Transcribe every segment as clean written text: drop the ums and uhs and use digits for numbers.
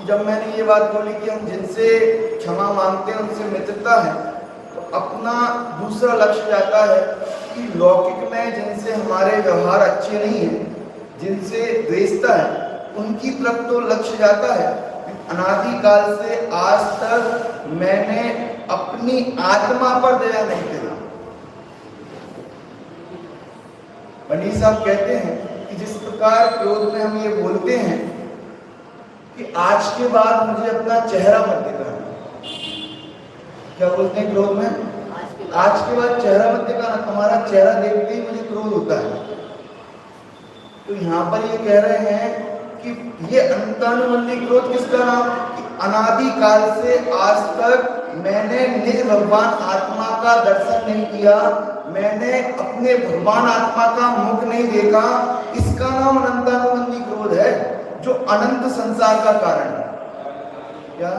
जब मैंने ये बात बोली कि हम जिनसे क्षमा मांगते हैं उनसे मित्रता है, तो अपना दूसरा लक्ष्य जाता है कि लौकिक में जिनसे हमारे व्यवहार अच्छे नहीं है, जिनसे द्वेषता है, उनकी तरफ तो लक्ष्य जाता है। अनादिकाल से आज तक मैंने अपनी आत्मा पर दया नहीं करी। पंडित साहब कहते हैं कि जिस प्रकार क्रोध में हम ये बोलते हैं कि आज के बाद मुझे अपना चेहरा मत दिखाना, क्या बोलते हैं क्रोध में? आज के बाद चेहरा मत दिखाना, तुम्हारा चेहरा देखते ही मुझे क्रोध होता है। तो यहाँ पर ये कह रहे हैं कि ये अंतानुबंधी क्रोध किसका नाम? कि अनादिकाल से आज तक मैंने निज भगवान आत्मा का दर्शन नहीं किया, मैंने अपने भगवान आत्मा का मुख नहीं देखा, इसका नाम अनंतानुबंधी क्रोध है, जो अनंत संसार का कारण है। क्या?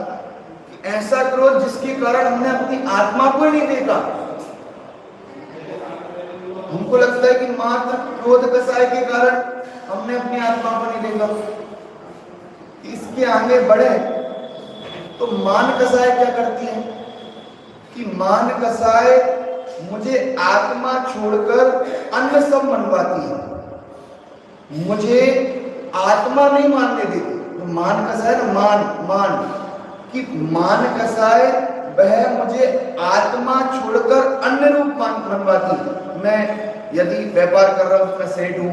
कि ऐसा क्रोध जिसके कारण हमने अपनी आत्मा को ही नहीं देखा। हमको लगता है कि मात्र क्रोध कसाय के कारण हमने अपनी आत्मा को नहीं देखा। इसके आगे बढ़े तो मान कसाय क्या करती है कि मान कसाय मुझे आत्मा छोड़कर अन्य सब मनवाती है, मुझे आत्मा नहीं मानने देती। तो मान कसाय ना, मान कि मान कसाय वह मुझे आत्मा छोड़कर अन्य रूप मनवाती है। मैं यदि व्यापार कर रहा हूं तो मैं सेठ हूं,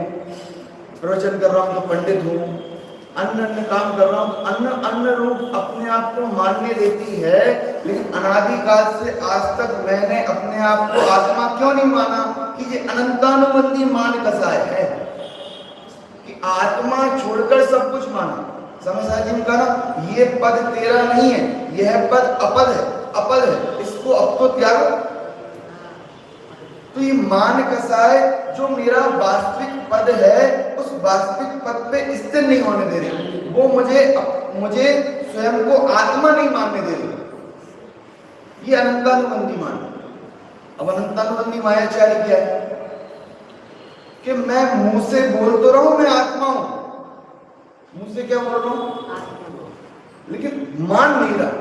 प्रवचन कर रहा हूं तो पंडित हूं, अन्य काम कर रहा हूं, अन्य रूप अपने आप को मानने देती है। लेकिन अनादिकाल से आज तक मैंने अपने आप को आत्मा क्यों नहीं माना? कि ये अनंतानुबंधी मान कसाय है कि आत्मा छोड़कर सब कुछ माना। समझा जी का ना, ये पद तेरा नहीं है, यह पद अपद है, इसको अब तो त्यागो। तो ये मान कसाय जो मेरा वास्तविक पद है, उस वास्तविक पद पे स्थिर नहीं होने दे रही, वो मुझे स्वयं को आत्मा नहीं मानने दे रही। ये अनंतानुबंधी मान। अब अनंतानुबंधी मायाचारी क्या है? कि मैं मुंह से बोल तो रहा हूं मैं आत्मा हूं, मुंह से क्या बोल रहा हूं, लेकिन मान नहीं रहा।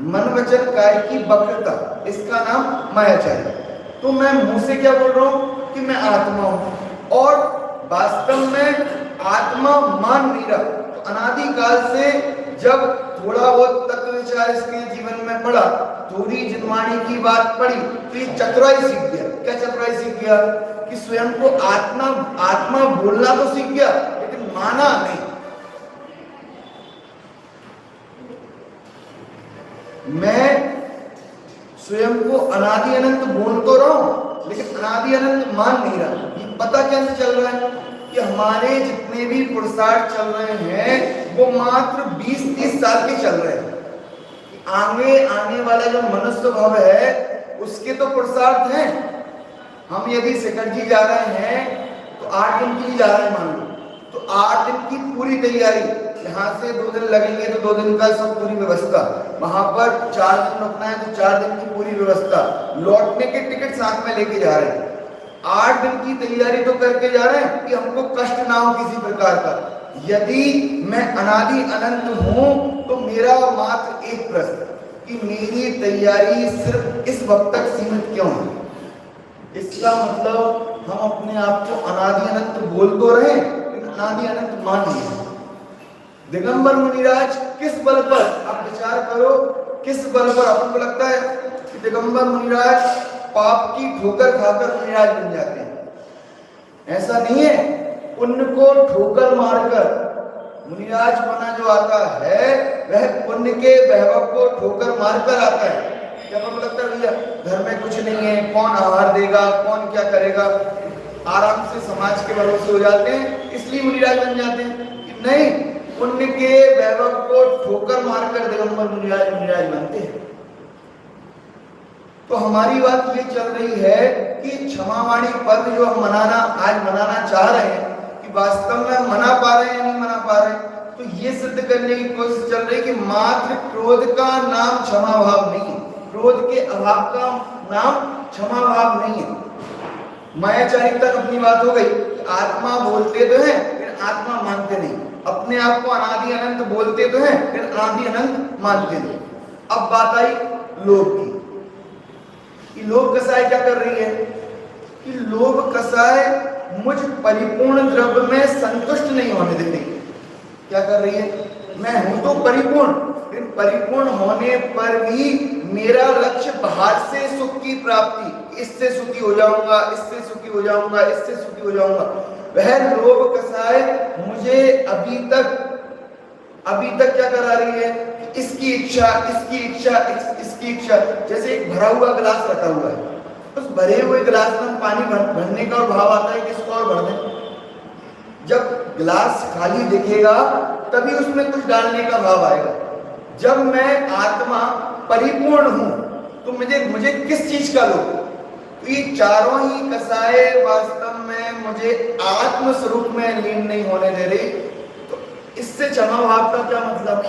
मन वचन काय की वक्रता, इसका नाम मायाचारी। तो मैं मुंह से क्या बोल रहा हूं कि मैं आत्मा हूं, और वास्तव में आत्मा मान नहीं रहा। तो अनादिकाल से जब थोड़ा बहुत तत्व विचार इसके जीवन में पड़ा, थोड़ी जिनवाणी की बात पड़ी, तो ये चतुराई सीख गया। क्या चतुराई सीख गया? कि स्वयं को आत्मा बोलना तो सीख गया, लेकिन माना नहीं। मैं स्वयं को अनादि अनंत बोल तो रहा हूं, लेकिन अनादि अनंत मान नहीं रहा। ये पता कैसे चल रहा है? कि हमारे जितने भी पुरुषार्थ चल रहे हैं वो मात्र 20-30 साल के चल रहे हैं। आगे आने वाला जो मनुष्य भव है उसके तो पुरुषार्थ हैं। हम यदि शिखरजी जा रहे हैं तो 8 दिन के लिए जा रहे हैं मान लो, तो 8 दिन की पूरी तैयारी, यहाँ से 2 दिन लगेंगे तो 2 दिन का सब पूरी व्यवस्था, वहां पर 4 दिन रुकना है तो 4 दिन की पूरी व्यवस्था, लौटने के टिकट साथ में लेके जा रहे हैं। 8 दिन की तैयारी तो करके जा रहे हैं कि हमको कष्ट ना हो किसी प्रकार का। यदि मैं अनादि अनंत हूं तो मेरा मात्र एक प्रश्न कि मेरी तैयारी सिर्फ इस वक्त तक सीमित क्यों है? इसका मतलब हम अपने आप को अनादि अनंत बोल तो रहे, लेकिन अनादि अनंत मान लिए। दिगंबर मुनिराज किस बल पर, आप विचार करो, किस बल पर? अपन को लगता है कि दिगंबर मुनिराज पाप की ठोकर खाकर मुनिराज बन जाते हैं। ऐसा नहीं है, पुण्य को ठोकर मारकर मुनिराज बना जो आता है वह पुण्य के वैभव को ठोकर मारकर आता है। क्या आपको लगता है भैया घर में कुछ नहीं है, कौन आहार देगा, कौन क्या करेगा, आराम से समाज के भरोसे हो जाते हैं, इसलिए मुनिराज बन जाते हैं? नहीं, पुण्य के वैभव को ठोकर मारकर दिगंबर मुनिराज बनते हैं। तो हमारी बात ये चल रही है कि क्षमावाणी पर्व जो हम आज मनाना चाह रहे हैं, कि वास्तव में मना पा रहे हैं या नहीं मना पा रहे हैं। तो ये सिद्ध करने की कोशिश चल रही कि मात्र क्रोध का नाम क्षमा भाव नहीं है, क्रोध के अभाव का नाम क्षमा भाव नहीं है। मायाचारिता अपनी बात हो गई, आत्मा बोलते तो हैं लेकिन आत्मा मानते नहीं। अपने आप को अनादि अनंत बोलते तो हैं, फिर अनादि अनंत मानते थे। अब बात आई लोभ की, कि लोभ कसाय क्या कर रही है, कि लोभ कसाय मुझ परिपूर्ण द्रव्य में संतुष्ट नहीं होने दे रही। क्या कर रही है, मैं हूं तो परिपूर्ण, लेकिन परिपूर्ण होने पर भी मेरा लक्ष्य बाहर से सुख की प्राप्ति, इससे सुखी हो जाऊंगा, इससे सुखी हो जाऊंगा, इससे सुखी हो जाऊंगा। वह लोभ कसाय मुझे अभी तक क्या करा रही है, इसकी इच्छा, इसकी इच्छा, इसकी इच्छा। जैसे एक भरा हुआ गिलास रखा हुआ है, उस भरे हुए गिलास में पानी भरने का भाव आता है कि इसको और भर दें। जब गिलास खाली दिखेगा तभी उसमें कुछ डालने का भाव आएगा। जब मैं आत्मा परिपूर्ण हूं तो मुझे किस चीज का लोभ? तो ये चारों ही कसाए वास्तव में मुझे आत्म स्वरूप में लीन नहीं होने दे रही। तो इससे क्षमा भाव का क्या मतलब?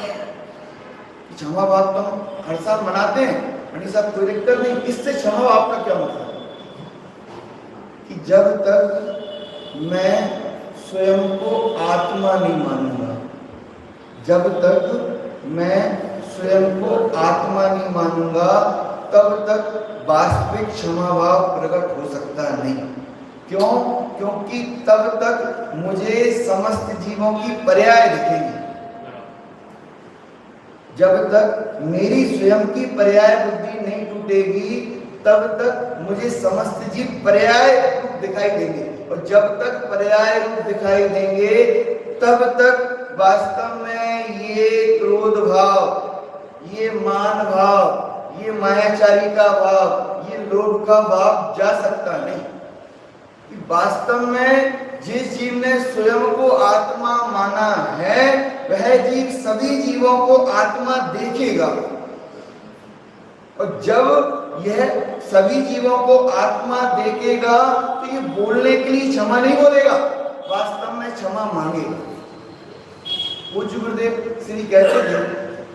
क्षमा भाव तो हम हर साल मनाते हैं, पंडित साहब कोई दिक्कत नहीं। इससे क्षमा भाव का क्या मतलब? कि जब तक मैं स्वयं को आत्मा नहीं मानूंगा, जब तक मैं स्वयं को आत्मा नहीं मानूंगा, तब तक वास्तविक क्षमा भाव प्रकट हो सकता नहीं। क्यों? क्योंकि तब तक मुझे समस्त जीवों की पर्याय दिखेंगी। जब तक मेरी स्वयं की पर्याय बुद्धि नहीं टूटेगी, तब तक मुझे समस्त जीव पर्याय रूप दिखाई देंगे। और जब तक पर्याय रूप दिखाई देंगे, तब तक वास्तव में ये क्रोध भाव, ये मान भाव, ये मायाचारी का भाव, ये लोभ का भाव जा सकता नहीं। वास्तव में जिस जीव ने स्वयं को आत्मा माना है, वह जीव सभी जीवों को आत्मा देखेगा। और जब यह सभी जीवों को आत्मा देखेगा तो ये बोलने के लिए क्षमा नहीं बोलेगा, वास्तव में क्षमा मांगेगा। पूज्य गुरुदेव श्री कहते थे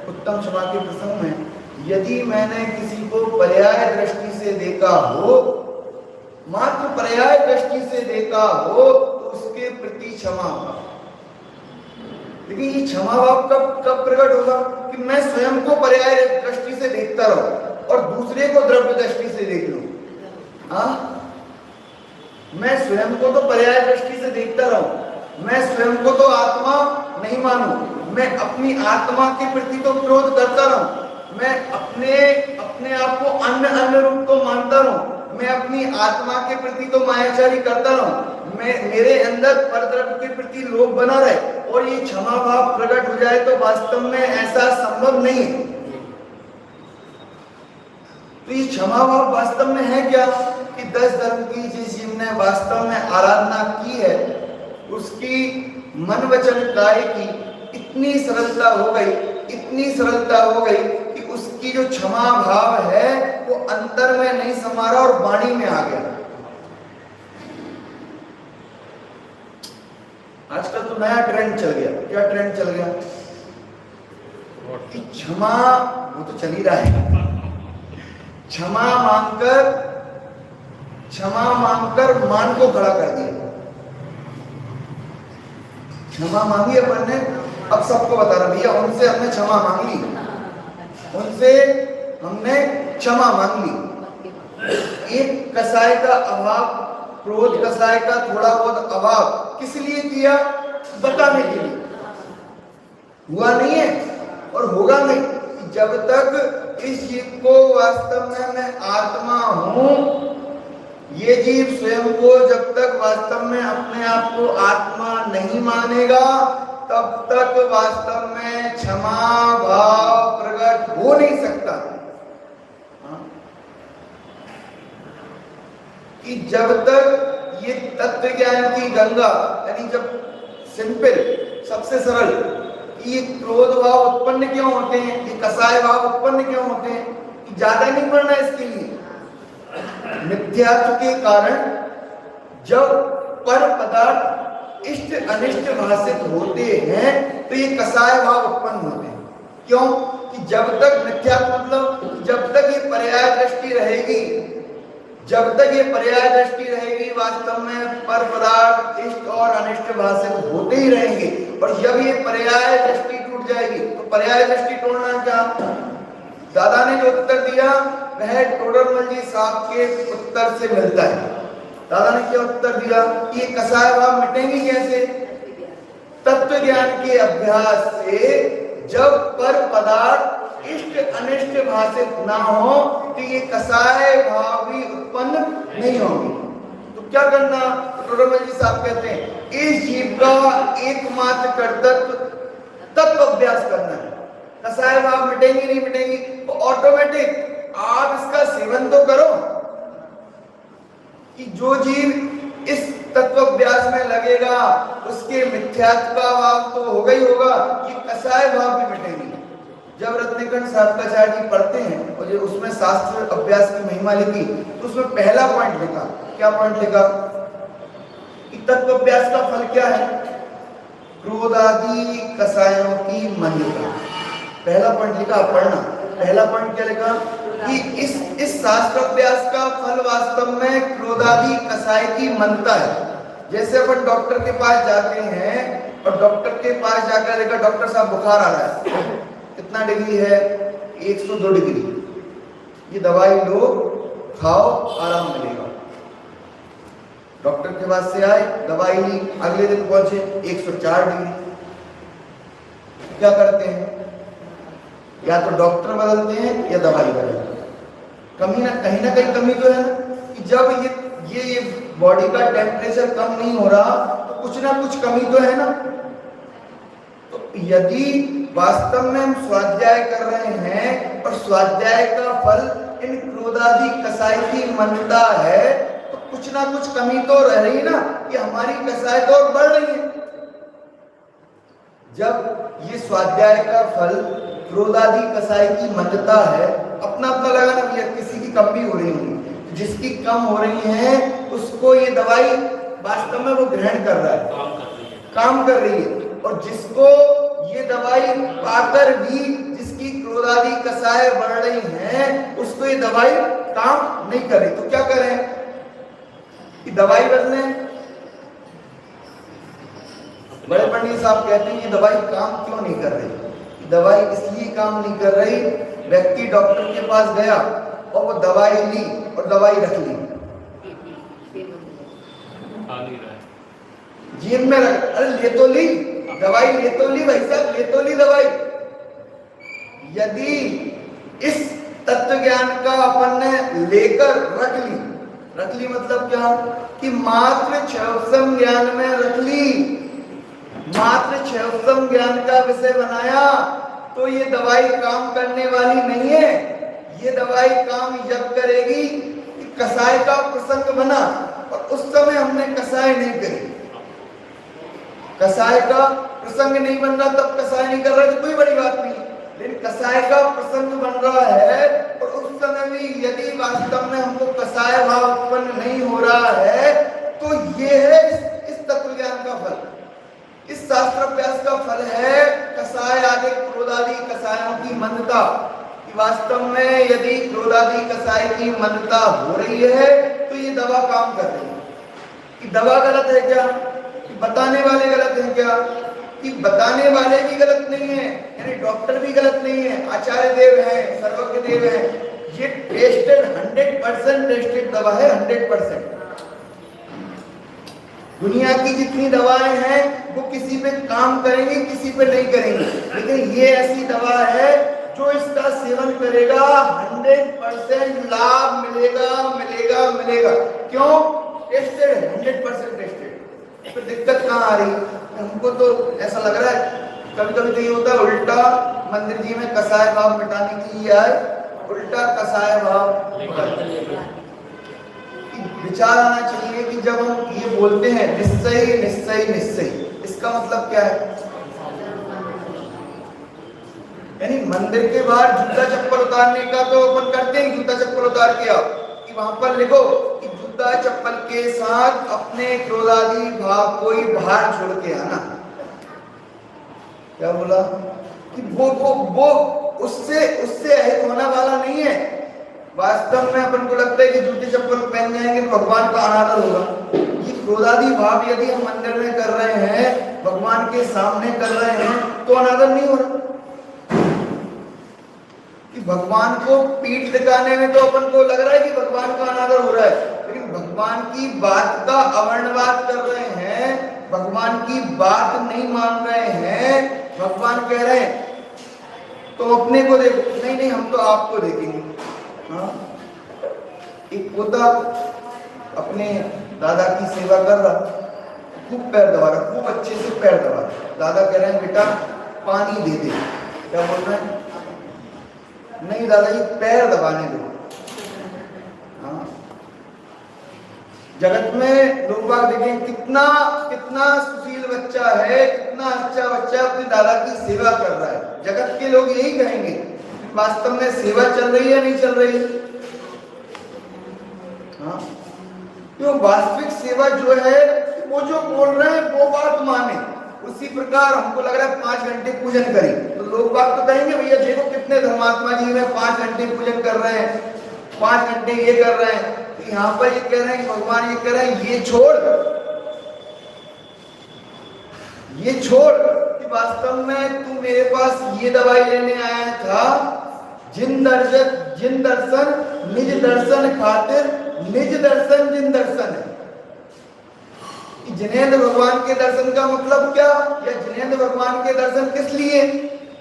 उत्तम क्षमा के प्रसंग में, यदि मैंने किसी को पर्याय दृष्टि से देखा हो, मात्र पर्याय दृष्टि से देखा हो, तो उसके प्रति क्षमा भाव। लेकिन ये क्षमा भाव कब प्रकट होगा? कि मैं स्वयं को पर्याय दृष्टि से देखता रहूं और दूसरे को द्रव्य दृष्टि से देख लूं। मैं स्वयं को तो पर्याय दृष्टि से देखता रहूं, मैं स्वयं को तो आत्मा नहीं मानूं, मैं अपनी आत्मा के प्रति तो क्रोध करता रहूं, मैं अपने आप को अन्य रूप तो मानता रहूं, मैं अपनी आत्मा के प्रति तो मायाचारी करता रहूं, मेरे अंदर परद्रव्य के प्रति लोभ बना रहे, और ये क्षमा भाव प्रकट हो जाए, तो वास्तव में ऐसा संभव नहीं है। तो ये क्षमा भाव वास्तव में है क्या? कि 10 धर्म की जिस जीव ने वास्तव में आराधना की है, उसकी मन वचन काय की इतनी सरलता हो गई, इतनी सरलता हो गई कि उसकी जो क्षमा भाव है वो अंतर में नहीं समा रहा और वाणी में आ गया। आजकल तो नया ट्रेंड चल गया। क्या ट्रेंड चल गया? कि क्षमा, वो तो चल ही रहा है, क्षमा मांगकर मान को खड़ा कर दिया। क्षमा मांगी अपन ने, अब सबको बता रहा भैया उनसे हमने क्षमा मांग ली, उनसे हमने क्षमा मांग ली। एक कसाय का अभाव, क्रोध कसाय का थोड़ा बहुत अभाव किस लिए किया? बताने के लिए। हुआ नहीं है और होगा नहीं। जब तक इस जीव को वास्तव में मैं आत्मा हूं, ये जीव स्वयं को जब तक वास्तव में अपने आप को आत्मा नहीं मानेगा, तब तक वास्तव में क्षमा भाव प्रकट हो नहीं सकता। कि जब तक ये तत्व ज्ञान की गंगा, यानी जब सिंपल, सबसे सरल, ये क्रोध भाव उत्पन्न क्यों होते हैं, ये कसाय भाव उत्पन्न क्यों होते हैं, कि ज्यादा नहीं पढ़ना इसके लिए। मिथ्यात्व के कारण जब पर पदार्थ इष्ट अनिष्ट भाषित होते हैं तो ये कसाय भाव उत्पन्न होते हैं। क्यों? कि जब तक मिथ्यात्व मतलब जब तक ये पर्याय दृष्टि रहेगी, जब तक ये पर्याय दृष्टि रहेगी, वास्तव में पर पदार्थ इष्ट और अनिष्ट भाषित होते ही रहेंगे। और जब ये पर्याय दृष्टि टूट जाएगी, तो पर्याय दृष्टि तोड़ना क्या? दादा ने जो उत्तर दिया वह टोडरमल जी साहब के उत्तर से मिलता है। दादा ने क्या उत्तर दिया कि ये कसाय भाव मिटेंगे कैसे? तत्व ज्ञान के अभ्यास से जब पर पदार्थ इष्ट अनिष्ट भाषित ना हो तो ये कसाय भाव भी उत्पन्न नहीं होंगे। तो क्या करना? टोडरमल जी साहब कहते हैं इस जीव का एकमात्र कर्तव्य तत्व अभ्यास करना है। कसाय भाव मिटेंगी नहीं मिटेंगी तो ऑटोमेटिक आप इसका सेवन तो करो कि जो जीव इस तत्वाभ्यास में लगेगा उसके मिथ्यात्व का भाव तो होगा ही होगा, ये कसाय भाव भी मिटेंगे। जब रत्नकंठ साहब जी पढ़ते हैं और जो उसमें शास्त्र अभ्यास की महिमा लिखी तो उसमें पहला पॉइंट लिखा, क्या पॉइंट लिखा कि तत्वाभ्यास का फल क्या है? क्रोधादि कसायों की मंदता। पहला पॉइंट लिखा, पढ़ना। पहला पॉइंट क्या लिखा कि इस शास्त्राभ्यास का फल वास्तव में क्रोधादि कसाय की मंदता है। जैसे अपन डॉक्टर के पास जाते हैं और डॉक्टर के पास जाकर देखा डॉक्टर साहब बुखार आ रहा है, कितना डिग्री है? 102 डिग्री। ये दवाई लो, खाओ, आराम मिलेगा। डॉक्टर के पास से आए, दवाई ली, अगले दिन पहुंचे 104 डिग्री। क्या करते हैं? या तो डॉक्टर बदलते हैं या दवाई बदलते हैं। कहीं ना कहीं कमी तो है ना कि जब ये बॉडी का टेम्परेचर कम नहीं हो रहा तो कुछ ना कुछ कमी तो है ना। तो यदि वास्तव में हम स्वाध्याय कर रहे हैं और स्वाध्याय का फल इन क्रोधादि कसाय की मंदता है तो कुछ ना कुछ कमी तो रह रही है ना कि हमारी कसाय तो बढ़ रही है। जब ये स्वाध्याय का फल क्रोधादि कसाय की मंदता है, अपना अपना लगा ना भैया, किसी की कम भी हो रही होगी, जिसकी कम हो रही है उसको ये दवाई वास्तव में वो ग्रहण कर रहा है, काम कर रही है। और जिसको ये दवाई पाकर भी जिसकी क्रोधादि कसाय बढ़ रही हैं उसको ये दवाई काम नहीं कर रही, तो क्या करें कि दवाई बदलें? बड़े पंडित साहब कहते हैं कि दवाई काम क्यों नहीं कर रही? दवाई इसलिए काम नहीं कर रही, व्यक्ति डॉक्टर के पास गया और वो दवाई ली और दवाई रख ली, जेब में रख, अरे ले तो ली दवाई, ले तो ली भाई साहब, ले तो ली दवाई। यदि इस तत्व ज्ञान का अपन ने लेकर रख ली मतलब क्या कि मात्र क्षयसम ज्ञान में रख ली, मात्र क्षयसम ज्ञान का विषय बनाया तो ये दवाई काम करने वाली नहीं है। ये दवाई काम जब करेगी कि कसाय का प्रसंग बना और उस समय हमने कसाय नहीं करी, कसाय का प्रसंग नहीं बन रहा तब कसाय नहीं कर रहा तो कोई बड़ी बात नहीं, लेकिन कसाय का प्रसंग बन रहा है और उस समय भी यदि वास्तव में हमको कसाय भाव उत्पन्न नहीं हो रहा है तो ये है इस तत्व ज्ञान का फल, इस शास्त्राभ्यास का फल है कसाय आदि क्रोधादि कसायों की मंदता। वास्तव में यदि क्रोधादि कसाय की मंदता हो रही है तो ये दवा काम कर रही है। कि दवा गलत है क्या? कि बताने वाले गलत है क्या? कि बताने वाले भी गलत नहीं है, यानी डॉक्टर भी गलत नहीं है, आचार्य देव है, सर्वज्ञ देव है, ये टेस्टेड 100% टेस्टेड दवा है, 100%। दुनिया की जितनी दवाएं हैं वो किसी पे काम करेंगी, किसी पे नहीं करेंगी, लेकिन ये ऐसी दवा है जो इसका सेवन करेगा 100% लाभ मिलेगा मिलेगा मिलेगा। क्यों? Tested, 100% tested. फिर दिक्कत कहाँ आ रही? हमको तो ऐसा लग रहा है कभी कभी तो ये होता है उल्टा, मंदिर जी में कसाय भाव मिटाने के लिए आए, उल्टा कसाय भाव। विचार आना चाहिए कि जब हम ये बोलते हैं निश्चय निश्चय निश्चय, इसका मतलब क्या है? यानी मंदिर के बाहर जूता चप्पल उतारने का तो अपन करते हैं, जूता चप्पल उतार के आओ, कि वहां पर लिखो कि जूता चप्पल के साथ अपने क्रोधादि भाव को ही बाहर छोड़ के आना। क्या बोला? कि वो उससे अहित होने वाला नहीं है। वास्तव में अपन को लगता है कि जूते चप्पल पहन जाएंगे तो भगवान का अनादर होगा। ये क्रोधादि भाव यदि हम मंदिर में कर रहे हैं भगवान के सामने कर रहे हैं तो अनादर नहीं हो रहा। कि भगवान को पीठ दिखाने में तो अपन को लग रहा है कि भगवान का अनादर हो रहा है, लेकिन भगवान की बात का अवर्णवाद कर रहे हैं, भगवान की बात नहीं मान रहे हैं। भगवान कह रहे हैं तो अपने को देखो, नहीं नहीं हम तो आपको देखेंगे। हाँ, एक पोता अपने दादा की सेवा कर रहा, खूब पैर दबा रहा, खूब अच्छे से पैर दबा रहा। दादा कह रहे हैं बेटा पानी दे दे। क्या बोल रहे हैं? नहीं दादाजी पैर दबाने दो। हाँ, जगत में लोग बाग देखें कितना कितना सुशील बच्चा है, कितना अच्छा बच्चा अपने दादा की सेवा कर रहा है। जगत के लोग यही कहेंगे, वास्तव में सेवा चल रही है नहीं चल रही है? हाँ, क्यों? वास्तविक सेवा जो है वो जो बोल रहे हैं वो बात माने। उसी प्रकार हमको लग रहा है 5 घंटे पूजन करें तो लोग बात तो कहेंगे भैया देखो कितने धर्मात्मा जी में 5 घंटे पूजन कर रहे हैं, 5 घंटे ये कर रहे हैं। तो यहाँ पर ये कह रहे हैं, भगवान ये कह रहे हैं ये छोड़ कि वास्तव में तू मेरे पास ये दवाई लेने आया था, जिन दर्शन निज दर्शन खातिर, निज दर्शन जिन दर्शन है। जिनेंद्र भगवान के दर्शन का मतलब क्या, या जिनेंद्र भगवान के दर्शन किस लिए?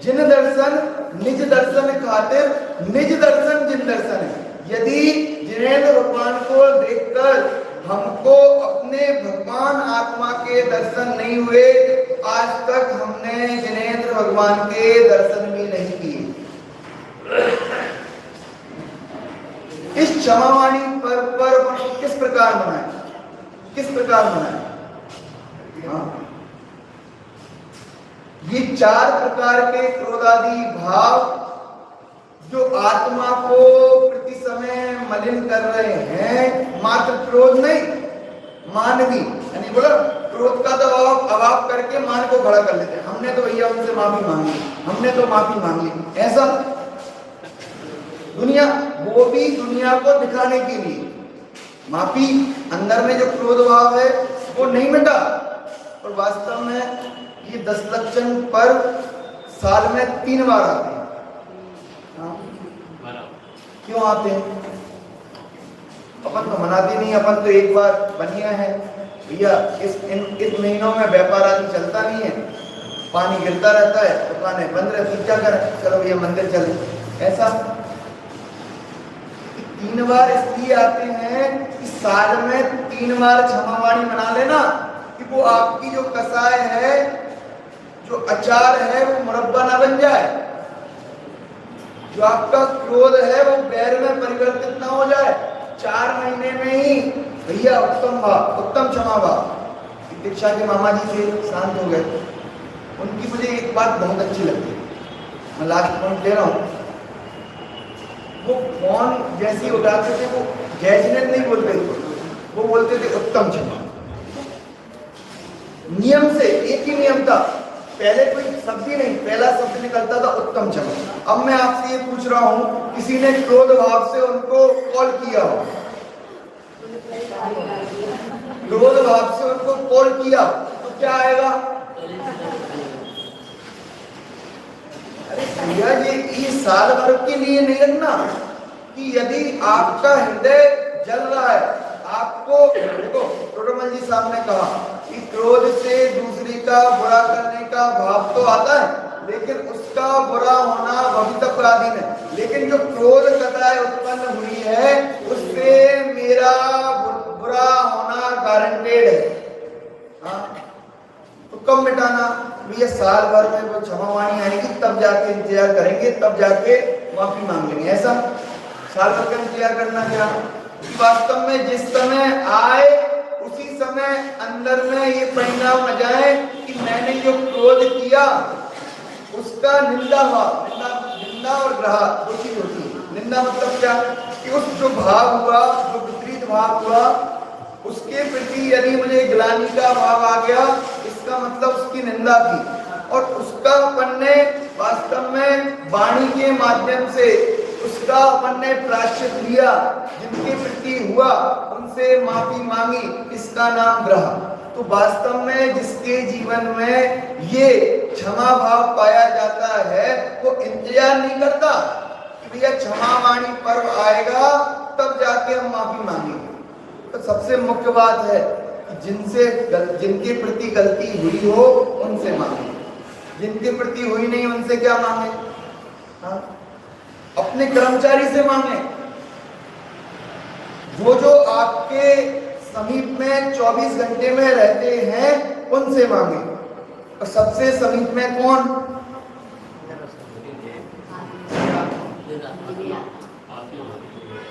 जिन दर्शन निज दर्शन खातिर, निज दर्शन जिन दर्शन है। यदि जिनेंद्र भगवान को देखकर हमको अपने भगवान आत्मा के दर्शन नहीं हुए, आज तक हमने जिनेंद्र भगवान के दर्शन भी नहीं किए। इस क्षमावाणी पर किस प्रकार मनाए, किस प्रकार मनाए? हाँ, ये 4 प्रकार के क्रोधादि भाव जो आत्मा को प्रति समय मलिन कर रहे हैं, मात्र क्रोध नहीं, मान भी, यानी बोला क्रोध का तो अभाव करके मान को खड़ा कर लेते हैं। हमने तो भैया उनसे माफी मांगी, हमने तो माफी मांग ली, ऐसा दुनिया, वो भी दुनिया को दिखाने के लिए माफी। अंदर में जो क्रोध भाव है वो नहीं मिटा, और वास्तव में ये 10 लक्षण पर साल में 3 बार आते हैं। हाँ? क्यों आते हैं? अपन तो मनाते नहीं, अपन तो एक बार बनिया है भैया। इस महीनों में व्यापार आदि चलता नहीं है, पानी गिरता रहता है, दुकानें बंद रहती, क्या करें, चलो भैया मंदिर चले। ऐसा 3 बार इसलिए आते हैं कि साल में 3 बार क्षमावाणी मना लेना, कि वो आपकी जो कसाय है, जो अचार है, वो मुरब्बा ना बन जाए, जो आपका क्रोध है वो बैर में परिवर्तित ना हो जाए। 4 महीने में ही भैया उत्तम क्षमा भाव। दीक्षा के मामा जी से शांत हो गए, उनकी मुझे एक बात बहुत अच्छी लगती है, मैं लास्ट पॉइंट ले रहा हूँ। वो फोन जैसी उठाते थे, वो जैजनेत नहीं बोलते थे, वो बोलते थे उत्तम क्षमा। नियम से एक ही नियम था, पहले कोई शब्द ही नहीं, पहला शब्द निकलता था उत्तम क्षमा। अब मैं आपसे ये पूछ रहा हूं, किसी ने क्रोध भाव से उनको कॉल किया हो, क्रोध भाव से उनको कॉल किया तो क्या आएगा? अरे भैया ये साल भर के लिए नहीं रखना, कि यदि आपका हृदय जल रहा है, आपको देखो टोटोमल जी साहब ने कहा कि क्रोध से दूसरी का बुरा करने का भाव तो आता है, लेकिन उसका बुरा होना भवितव्याधीन है। लेकिन जो क्रोध कथाएं उत्पन्न हुई है, उससे मेरा बुरा होना गारंटेड है। हाँ? तो कब मिटाना? भैया साल भर में वो क्षमावाणी आएगी, तब जाके इंतजार करेंगे, तब जाके माफी मांग लेंगे। ऐसा साल भर का इंतजार करना क्या? वास्तव में जिस समय आए उसी समय अंदर में ये परिणाम आ जाए कि मैंने जो क्रोध किया उसका निंदा हुआ। निंदा और ग्रह दो चीज होती है। निंदा मतलब क्या? कि उस जो भाव हुआ, जो विपरीत भाव हुआ, उसके प्रति यदि मुझे ग्लानि का भाव आ गया, इसका मतलब उसकी निंदा की, और उसका अपन ने वास्तव में वाणी के माध्यम से उसका अपन ने प्रायश्चित लिया, जिनके प्रति हुआ उनसे माफी मांगी, इसका नाम ग्रह। तो वास्तव में जिसके जीवन में ये क्षमा भाव पाया जाता है वो इंतजार नहीं करता कि भैया क्षमावाणी पर्व आएगा तब जाके हम माफी मांगेंगे। तो सबसे मुख्य बात है कि जिनके प्रति गलती हुई हो उनसे मांगे, जिनके प्रति हुई नहीं उनसे क्या मांगे? हाँ? अपने कर्मचारी से मांगे, जो आपके समीप में 24 घंटे में रहते हैं उनसे मांगे। और सबसे समीप में कौन?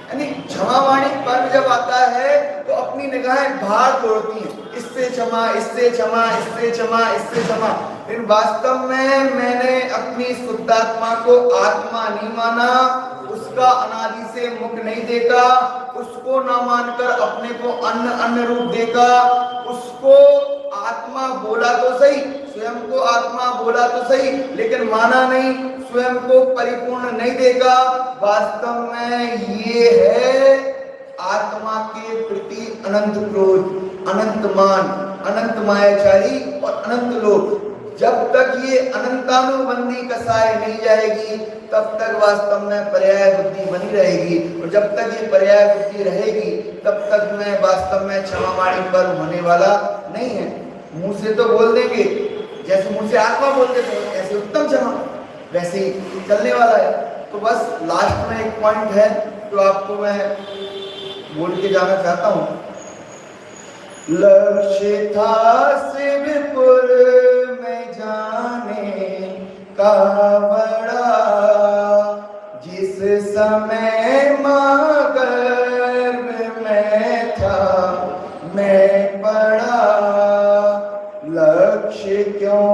यानी क्षमावाणी पर्व जब आता है तो अपनी निगाहें बाहर दौड़ती हैं, इससे क्षमा, इससे क्षमा, इससे क्षमा, इससे क्षमा। लेकिन वास्तव में मैंने अपनी शुद्धात्मा को आत्मा नहीं माना, उसका अनादि से मुख नहीं देखा, उसको ना मानकर अपने को अन्य रूप देखा, उसको आत्मा बोला तो सही, स्वयं को आत्मा बोला तो सही, लेकिन माना नहीं, स्वयं को परिपूर्ण नहीं देखा। वास्तव में ये है आत्मा के प्रति अनंत क्रोध, अनंत मान, अनंत मायाचारी और अनंत लोभ। जब तक ये अनंतानुबंधी कसाय नहीं जाएगी तब तक वास्तव में पर्याय बुद्धि बनी रहेगी, और जब तक ये पर्याय बुद्धि रहेगी तब तक में वास्तव में क्षमावाणी पर्व होने वाला नहीं है। मुंह से तो बोल देंगे, जैसे मुंह से आत्मा बोलते थे ऐसे उत्तम क्षमा, वैसे ही चलने वाला है। तो बस लास्ट में एक पॉइंट है तो आपको मैं बोल के जाना चाहता हूं। लक्ष्य था शिवपुर में जाने का बड़ा, जिस समय मां गर्भ में था मैं पड़ा, लक्ष्य क्यों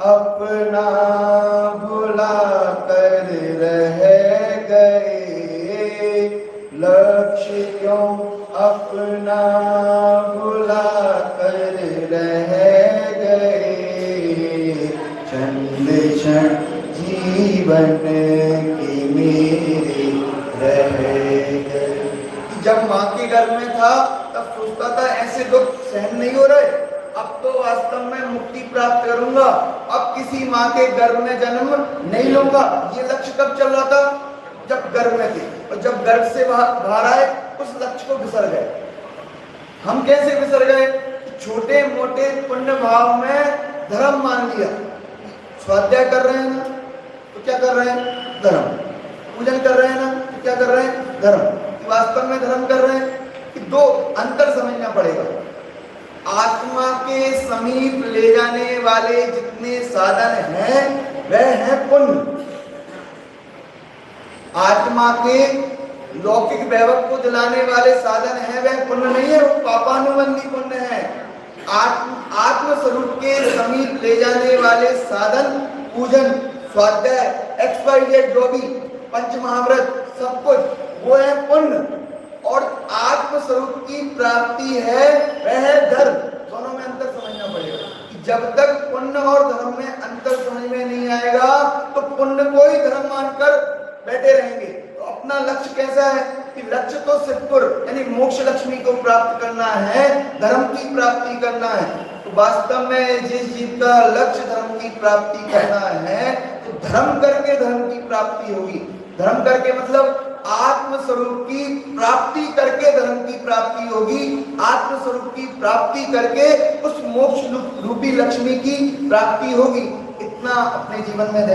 अपना भुला कर रह गए, लक्ष्य क्यों अपना भुला कर रह गए, चंद क्षण जीवन की मेरे रह गए। जब माँ के गर्भ में था तब सोचता था ऐसे दुख सहन नहीं हो रहे, अब तो वास्तव में मुक्ति प्राप्त करूंगा, अब किसी माँ के गर्भ में जन्म नहीं लूंगा। ये लक्ष्य कब चल रहा था? जब गर्भ में थे, और जब गर्भ से बाहर आए उस लक्ष्य को बिसर गए। हम कैसे बिसर गए? छोटे मोटे पुण्य भाव में धर्म मान लिया। स्वाध्याय कर रहे हैं ना तो क्या कर रहे हैं? धर्म। पूजन कर रहे हैं ना तो क्या कर रहे हैं? धर्म। वास्तव में धर्म कर रहे हैं कि दो अंतर समझना पड़ेगा। आत्मा के समीप ले जाने वाले जितने साधन हैं वह है पुण्य। आत्मा के लौकिक वैभव को दिलाने वाले साधन है वह पुण्य नहीं है, वो पापानुबंधी पुण्य है। आत्म स्वरूप के समीप ले जाने वाले साधन, पूजन, स्वाध्याय, XYZ जो भी पंच महाव्रत सब कुछ वो है पुण्य, और आत्म स्वरूप की प्राप्ति है वह है धर्म। दोनों में अंतर समझना पड़ेगा कि जब तक पुण्य और धर्म में अंतर समझ में नहीं आएगा तो पुण्य को ही धर्म मानकर बैठे रहेंगे। तो अपना लक्ष्य कैसा है कि लक्ष्य तो सिद्धपुर यानी मोक्ष लक्ष्मी को प्राप्त करना है, धर्म की प्राप्ति करना है। तो वास्तव में जिस जीव का लक्ष्य धर्म की प्राप्ति करना है तो धर्म करके धर्म की प्राप्ति होगी। धर्म करके मतलब आत्म स्वरूप की प्राप्ति करके धर्म की प्राप्ति होगी। आत्म स्वरूप की प्राप्ति करके उस मोक्ष रूपी लक्ष्मी की प्राप्ति होगी। इतना अपने जीवन में ध्यान